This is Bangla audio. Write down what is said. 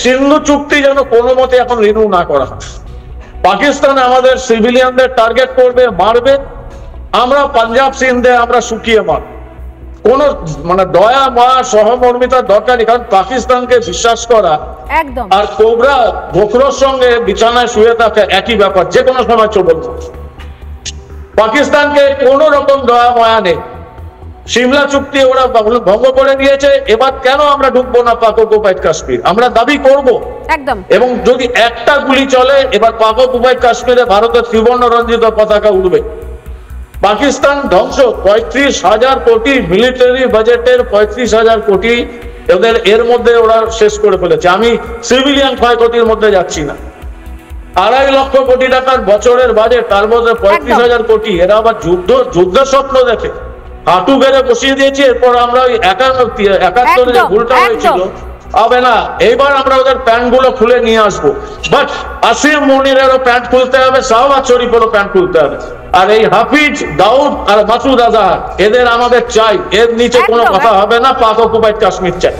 সিন্ধু চুক্তি যেন কোনো মতে এখন রিনিউ না করা হয়। পাকিস্তান আমাদের সিভিলিয়ানদের টার্গেট করবে, মারবে, আমরা পাঞ্জাব সিন্ধে আমরা শুকিয়ে মার, কোন মানে দয়া মায়া সহমর্মিতার দরকার নেই। কারণ পাকিস্তানকে বিশ্বাস করা একদম আর কোবরা বকরোর সঙ্গে বিছানায় শুয়ে থাকা একই ব্যাপার, যে কোনো সময় চলবে। পাকিস্তানকে কোন রকম দয়া মায়া নেই। সিমলা চুক্তি ওরা ভঙ্গ করে দিয়েছে, এবার কেন আমরা ঢুকবো না পাক অকুপাইড কাশ্মীর? আমরা দাবি করব একদম। এবং যদি একটা গুলি চলে, এবার পাক অকুপাইড কাশ্মীরে ভারতের ত্রিবর্ণ রঞ্জিত পতাকা উঠবে। পাকিস্তান ধ্বংস, 35,000 কোটি মিলিটারি বাজেটের 35,000 কোটি এদের এর মধ্যে ওরা শেষ করে ফেলেছে। আমি সিভিলিয়ান ক্ষয়ক্ষতির মধ্যে যাচ্ছি না। 2.5 লক্ষ কোটি টাকার বছরের বাজেট, তার মধ্যে 35,000 কোটি। এরা আবার যুদ্ধ স্বপ্ন দেখে, হাঁটু গেড়ে বসিয়ে দিয়েছি। এরপর আমরা ওই 71 যে ভুলটা হয়েছিল, হবে না, এইবার আমরা ওদের প্যান্ট গুলো খুলে নিয়ে আসবো। বাট আসিম মনিরেরও প্যান্ট খুলতে হবে, শাহবাজ শরীফেরও প্যান্ট খুলতে হবে। আর এই হাফিজ দাউদ আর মাসুদ আজহার, এদের আমাদের চাই, এর নিচে কোনো কথা হবে না। পাক অকুপাইড কাশ্মীর চাই।